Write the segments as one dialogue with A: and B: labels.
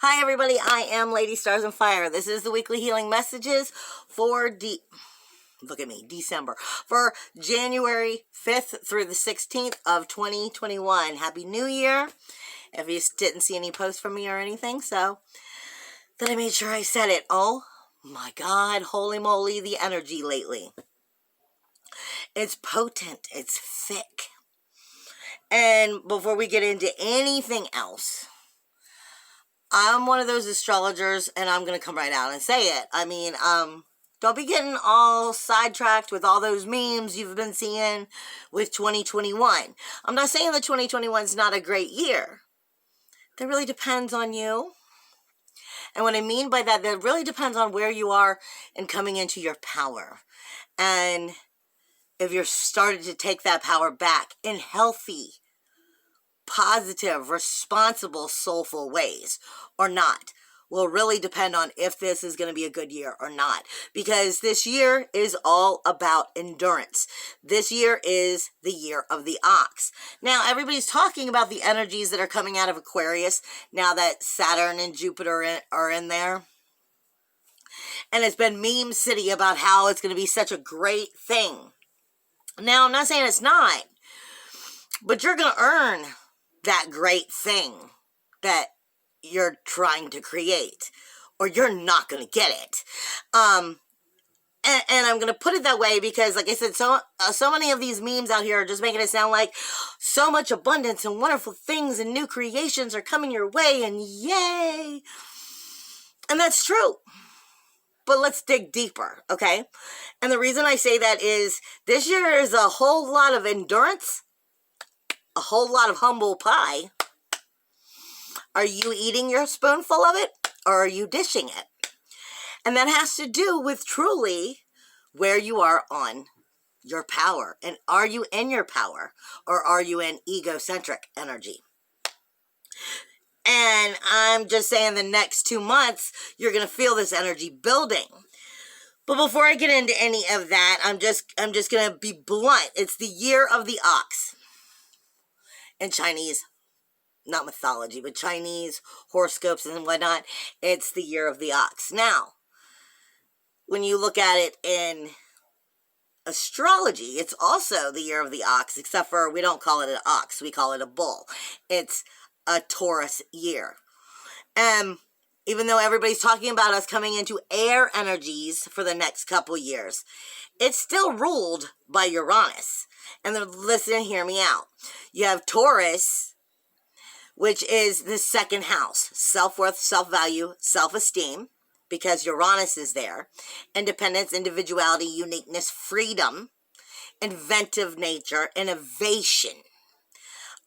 A: Hi everybody, I am Lady Stars and Fire. This is the weekly healing messages for December. For January 5th through the 16th of 2021. Happy New Year. If you didn't see any posts from me or anything, so then I made sure I said it. Oh my God, holy moly, the energy lately. It's potent, it's thick. And before we get into anything else, I'm one of those astrologers, and I'm going to come right out and say it. I mean, don't be getting all sidetracked with all those memes you've been seeing with 2021. I'm not saying that 2021 is not a great year. That really depends on you. And what I mean by that really depends on where you are in coming into your power. And if you're starting to take that power back in healthy, positive, responsible, soulful ways or not will really depend on if this is going to be a good year or not, because this year is all about endurance. This year is the year of the ox. Now everybody's talking about the energies that are coming out of Aquarius now that Saturn and Jupiter are in there, and it's been meme city about how it's going to be such a great thing. Now I'm not saying it's not, but you're going to earn that great thing that you're trying to create, or you're not going to get it. And I'm going to put it that way because, like I said, so many of these memes out here are just making it sound like so much abundance and wonderful things and new creations are coming your way, and yay. And that's true. But let's dig deeper, okay? And the reason I say that is this year is a whole lot of endurance, a whole lot of humble pie. Are you eating your spoonful of it, or are you dishing it? And that has to do with truly where you are on your power. And are you in your power, or are you in egocentric energy? And I'm just saying the next 2 months, you're going to feel this energy building. But before I get into any of that, I'm just going to be blunt. It's the year of the ox. In Chinese, not mythology, but Chinese horoscopes and whatnot, it's the year of the ox. Now, when you look at it in astrology, it's also the year of the ox, except for we don't call it an ox, we call it a bull. It's a Taurus year. Even though everybody's talking about us coming into air energies for the next couple years, it's still ruled by Uranus. And then listen and hear me out. You have Taurus, which is the second house, self-worth, self-value, self-esteem, because Uranus is there. Independence, individuality, uniqueness, freedom, inventive nature, innovation.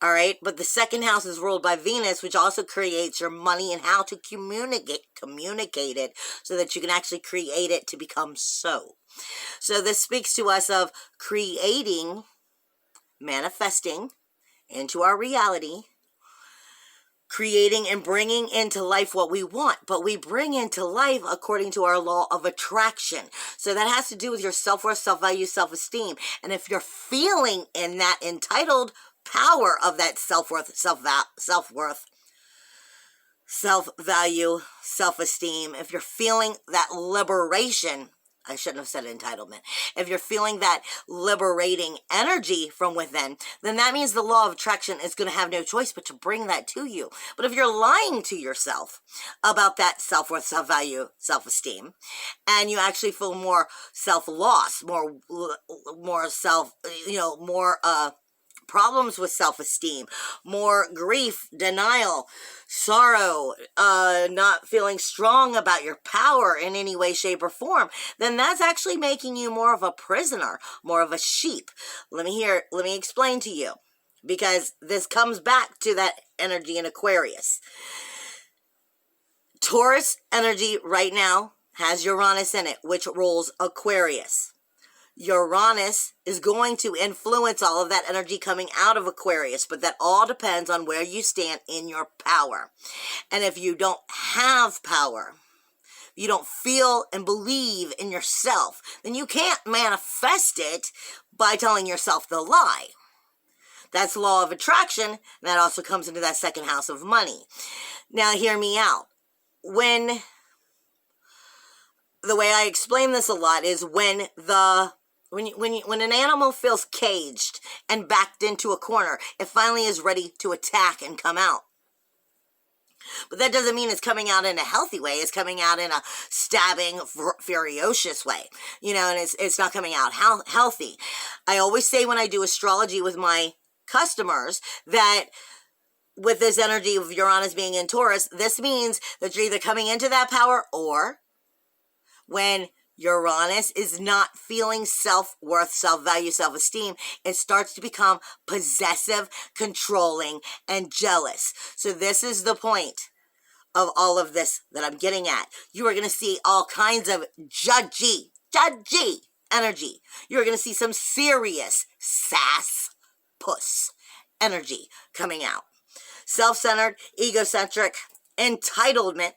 A: All right, but the second house is ruled by Venus, which also creates your money and how to communicate it so that you can actually create it to become so. So this speaks to us of creating, manifesting into our reality, creating and bringing into life what we want, but we bring into life according to our law of attraction. So that has to do with your self-worth, self-value, self-esteem. And if you're feeling in that entitled power of that self-worth, self-value, self-esteem, if you're feeling that liberation, I shouldn't have said entitlement. If you're feeling that liberating energy from within, then that means the law of attraction is going to have no choice but to bring that to you. But if you're lying to yourself about that self-worth, self-value, self-esteem, and you actually feel more self-loss, more self, more problems with self-esteem, more grief, denial, sorrow, not feeling strong about your power in any way, shape, or form, then that's actually making you more of a prisoner, more of a sheep. Let me explain to you, because this comes back to that energy in Aquarius. Taurus energy right now has Uranus in it, which rules Aquarius. Uranus is going to influence all of that energy coming out of Aquarius, but that all depends on where you stand in your power. And if you don't have power, you don't feel and believe in yourself, then you can't manifest it by telling yourself the lie. That's the law of attraction, and that also comes into that second house of money. Now, hear me out. when the way I explain this a lot is when an animal feels caged and backed into a corner, it finally is ready to attack and come out. But that doesn't mean it's coming out in a healthy way. It's coming out in a stabbing, ferocious way, and it's not coming out healthy. I always say when I do astrology with my customers that with this energy of Uranus being in Taurus, this means that you're either coming into that power, or when Uranus is not feeling self-worth, self-value, self-esteem, it starts to become possessive, controlling, and jealous. So this is the point of all of this that I'm getting at. You are going to see all kinds of judgy energy. You're going to see some serious sass puss energy coming out. Self-centered, egocentric, entitlement,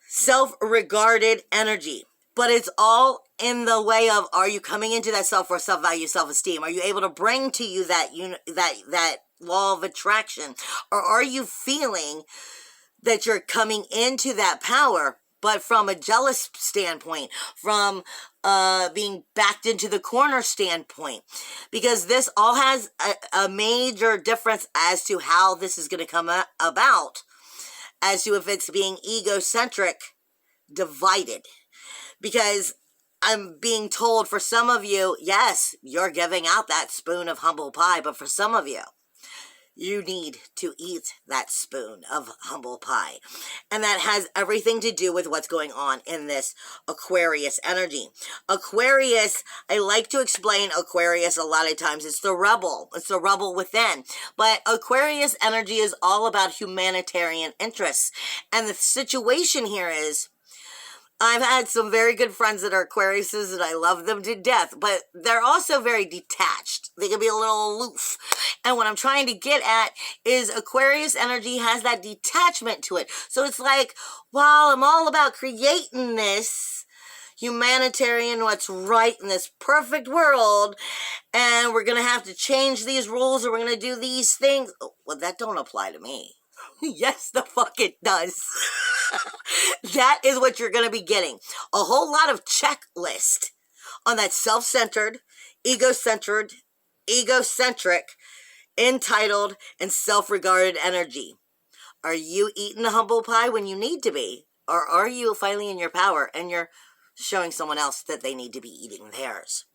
A: self-regarded energy. But it's all in the way of, are you coming into that self-worth, self-value, self-esteem? Are you able to bring to you that law of attraction? Or are you feeling that you're coming into that power, but from a jealous standpoint, from being backed into the corner standpoint? Because this all has a major difference as to how this is going to come about, as to if it's being egocentric, divided. Because I'm being told for some of you, yes, you're giving out that spoon of humble pie, but for some of you, you need to eat that spoon of humble pie. And that has everything to do with what's going on in this Aquarius energy. Aquarius, I like to explain Aquarius a lot of times. It's the rebel. It's the rebel within. But Aquarius energy is all about humanitarian interests. And the situation here is, I've had some very good friends that are Aquariuses, and I love them to death, but they're also very detached. They can be a little aloof. And what I'm trying to get at is Aquarius energy has that detachment to it. So it's like, well, I'm all about creating this humanitarian, what's right in this perfect world, and we're going to have to change these rules, or we're going to do these things. Well, that don't apply to me. Yes, the fuck it does. That is what you're going to be getting. A whole lot of checklist on that self-centered, egocentric, entitled, and self-regarded energy. Are you eating the humble pie when you need to be? Or are you finally in your power and you're showing someone else that they need to be eating theirs?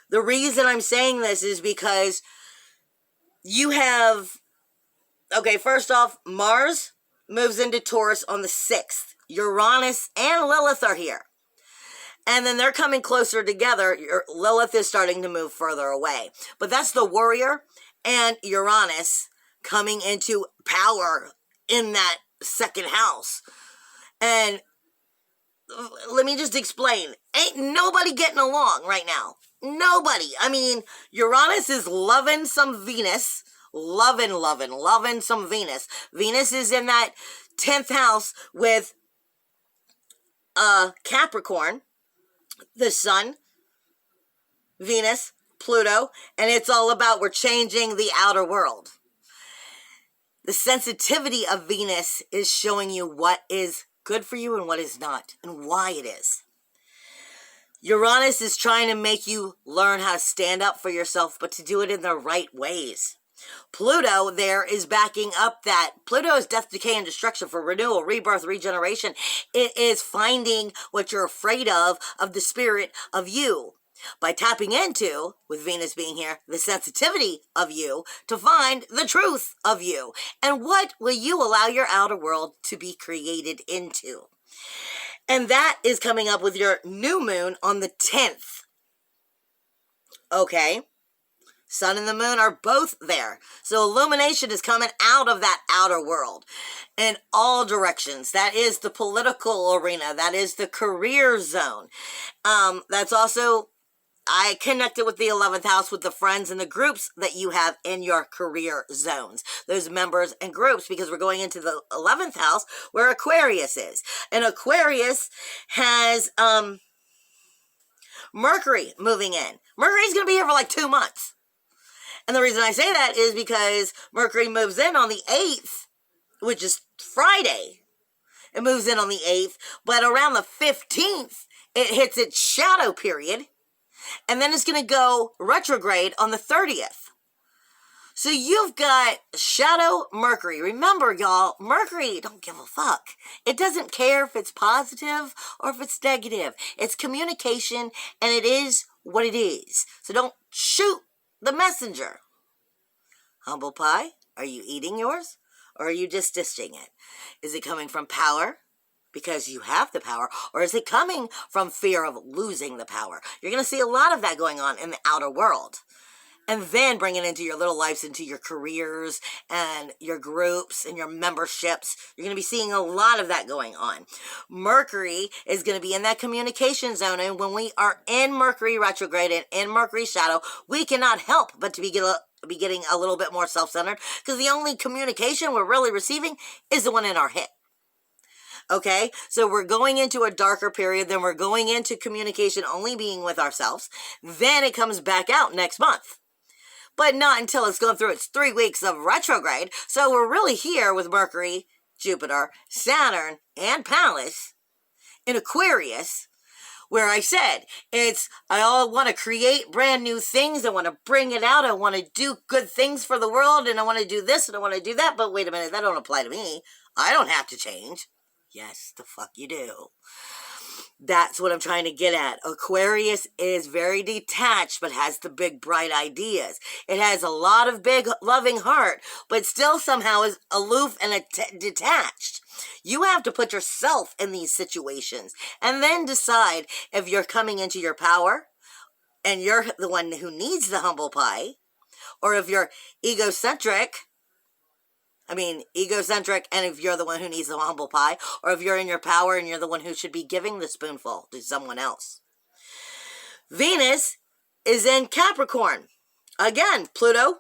A: The reason I'm saying this is because you have... Okay, first off, Mars moves into Taurus on the 6th. Uranus and Lilith are here. And then they're coming closer together. Lilith is starting to move further away. But that's the warrior and Uranus coming into power in that second house. And let me just explain. Ain't nobody getting along right now. Nobody. I mean, Uranus is loving some Venus. Loving some Venus. Venus is in that 10th house with Capricorn, the Sun, Venus, Pluto, and it's all about we're changing the outer world. The sensitivity of Venus is showing you what is good for you and what is not, and why it is. Uranus is trying to make you learn how to stand up for yourself, but to do it in the right ways. Pluto there is backing up that. Pluto is death, decay, and destruction for renewal, rebirth, regeneration. It is finding what you're afraid of the spirit of you. By tapping into, with Venus being here, the sensitivity of you to find the truth of you. And what will you allow your outer world to be created into? And that is coming up with your new moon on the 10th. Okay? Sun and the moon are both there. So illumination is coming out of that outer world in all directions. That is the political arena. That is the career zone. That's also, I connected with the 11th house with the friends and the groups that you have in your career zones. Those members and groups, because we're going into the 11th house where Aquarius is. And Aquarius has Mercury moving in. Mercury's going to be here for like 2 months. And the reason I say that is because Mercury moves in on the 8th, which is Friday. It moves in on the 8th, but around the 15th, it hits its shadow period, and then it's going to go retrograde on the 30th. So you've got shadow Mercury. Remember, y'all, Mercury don't give a fuck. It doesn't care if it's positive or if it's negative. It's communication, and it is what it is. So don't shoot the messenger. Humble pie, are you eating yours, or are you just dishing it? Is it coming from power because you have the power, or is it coming from fear of losing the power? You're going to see a lot of that going on in the outer world. And then bring it into your little lives, into your careers and your groups and your memberships. You're going to be seeing a lot of that going on. Mercury is going to be in that communication zone. And when we are in Mercury retrograde and in Mercury shadow, we cannot help but to be getting a little bit more self-centered, because the only communication we're really receiving is the one in our head. Okay, so we're going into a darker period, then we're going into communication only being with ourselves. Then it comes back out next month. But not until it's gone through its 3 weeks of retrograde. So we're really here with Mercury, Jupiter, Saturn, and Pallas in Aquarius, where I said, I want to create brand new things. I want to bring it out. I want to do good things for the world, and I want to do this, and I want to do that. But wait a minute, that don't apply to me. I don't have to change. Yes, the fuck you do. That's what I'm trying to get at. Aquarius is very detached, but has the big, bright ideas. It has a lot of big, loving heart, but still somehow is aloof and detached. You have to put yourself in these situations and then decide if you're coming into your power and you're the one who needs the humble pie, or if you're egocentric, and if you're the one who needs the humble pie, or if you're in your power and you're the one who should be giving the spoonful to someone else. Venus is in Capricorn. Again, Pluto,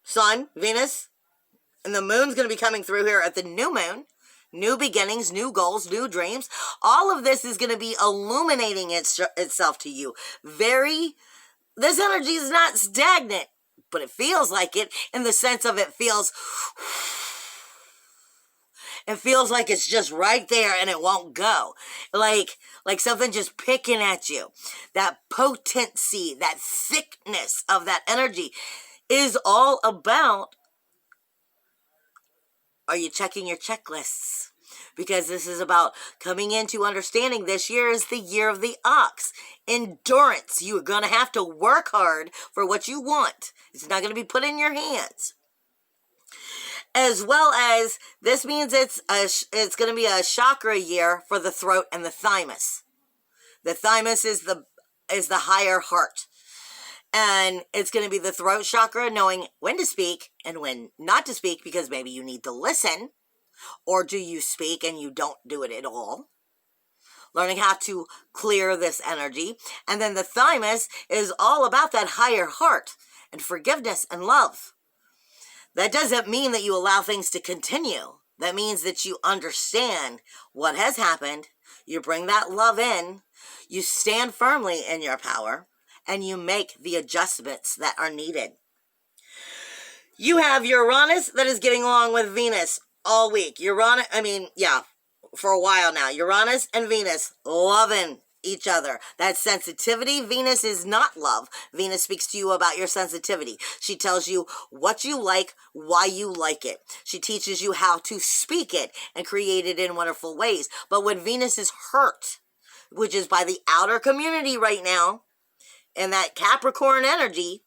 A: Sun, Venus, and the moon's going to be coming through here at the new moon. New beginnings, new goals, new dreams. All of this is going to be illuminating itself to you. This energy is not stagnant, but it feels like it, in the sense of it feels like it's just right there and it won't go. Like something just picking at you. That potency, that thickness of that energy is all about, are you checking your checklists? Because this is about coming into understanding this year is the year of the ox. Endurance. You are going to have to work hard for what you want. It's not going to be put in your hands. As well as, this means it's going to be a chakra year for the throat and the thymus. The thymus is the higher heart. And it's going to be the throat chakra, knowing when to speak and when not to speak, because maybe you need to listen. Or do you speak and you don't do it at all? Learning how to clear this energy. And then the thymus is all about that higher heart and forgiveness and love. That doesn't mean that you allow things to continue. That means that you understand what has happened. You bring that love in. You stand firmly in your power. And you make the adjustments that are needed. You have Uranus that is getting along with Venus all week. For a while now. Uranus and Venus loving each other. That sensitivity. Venus is not love. Venus speaks to you about your sensitivity. She tells you what you like, why you like it. She teaches you how to speak it and create it in wonderful ways. But when Venus is hurt, which is by the outer community right now, and that Capricorn energy,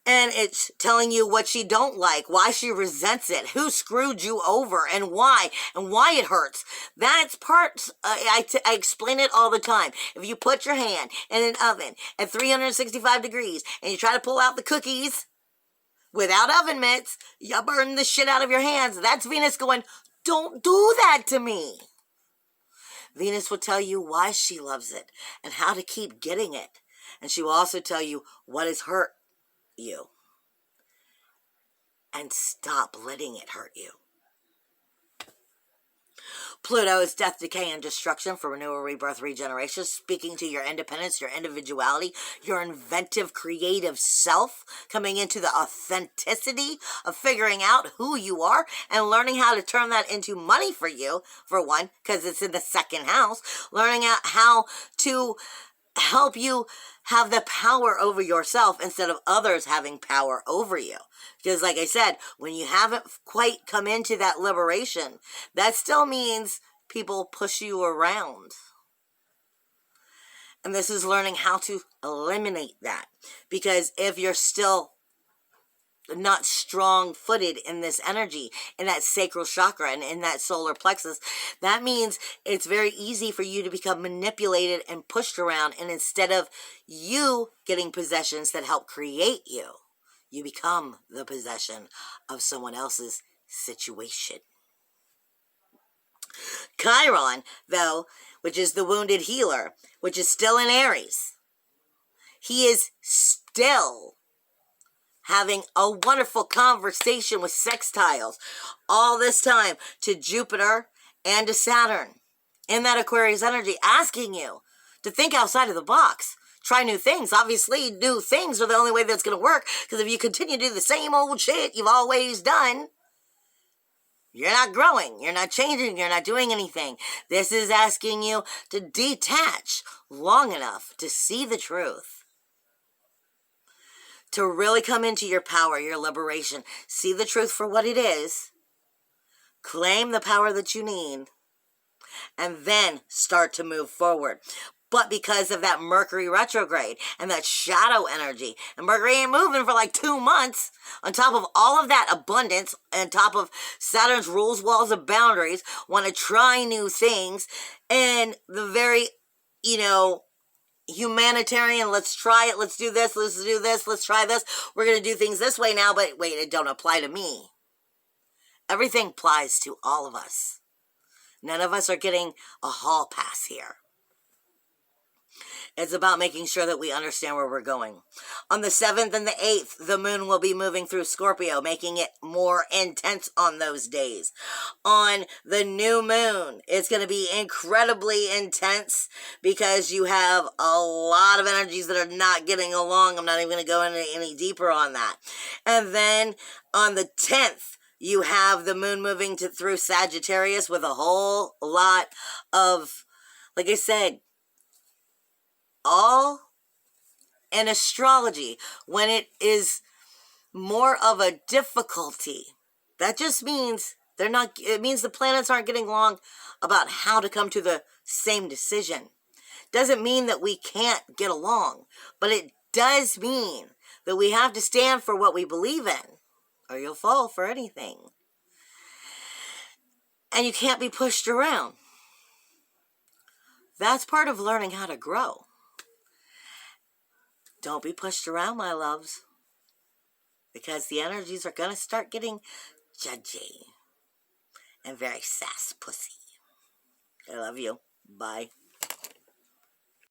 A: and it's telling you what she don't like, why she resents it, who screwed you over, and why it hurts. That's part, I explain it all the time. If you put your hand in an oven at 365 degrees and you try to pull out the cookies without oven mitts, you burn the shit out of your hands. That's Venus going, don't do that to me. Venus will tell you why she loves it and how to keep getting it. And she will also tell you what has hurt you. And stop letting it hurt you. Pluto is death, decay, and destruction for renewal, rebirth, regeneration, speaking to your independence, your individuality, your inventive, creative self, coming into the authenticity of figuring out who you are and learning how to turn that into money for you, for one, because it's in the second house, learning out how to help you have the power over yourself instead of others having power over you. Because like I said, when you haven't quite come into that liberation, that still means people push you around. And this is learning how to eliminate that. Because if you're still not strong-footed in this energy, in that sacral chakra and in that solar plexus, that means it's very easy for you to become manipulated and pushed around, and instead of you getting possessions that help create you, you become the possession of someone else's situation. Chiron, though, which is the wounded healer, which is still in Aries, he is still having a wonderful conversation with sextiles all this time to Jupiter and to Saturn in that Aquarius energy, asking you to think outside of the box. Try new things. Obviously, new things are the only way that's going to work, because if you continue to do the same old shit you've always done, you're not growing, you're not changing, you're not doing anything. This is asking you to detach long enough to see the truth, to really come into your power, your liberation, see the truth for what it is, claim the power that you need, and then start to move forward. But because of that Mercury retrograde and that shadow energy, and Mercury ain't moving for like 2 months, on top of all of that abundance, on top of Saturn's rules, walls, and boundaries, want to try new things, and the very, humanitarian, let's try it, let's do this, let's try this, we're going to do things this way now, but wait, it don't apply to me. Everything applies to all of us. None of us are getting a hall pass here. It's about making sure that we understand where we're going. On the 7th and the 8th, the moon will be moving through Scorpio, making it more intense on those days. On the new moon, it's going to be incredibly intense because you have a lot of energies that are not getting along. I'm not even going to go into any deeper on that. And then on the 10th, you have the moon moving through Sagittarius with a whole lot of, like I said, all in astrology, when it is more of a difficulty, that just means it means the planets aren't getting along about how to come to the same decision. Doesn't mean that we can't get along, but it does mean that we have to stand for what we believe in, or you'll fall for anything. And you can't be pushed around. That's part of learning how to grow. Don't be pushed around, my loves, because the energies are going to start getting judgy and very sass pussy. I love you. Bye.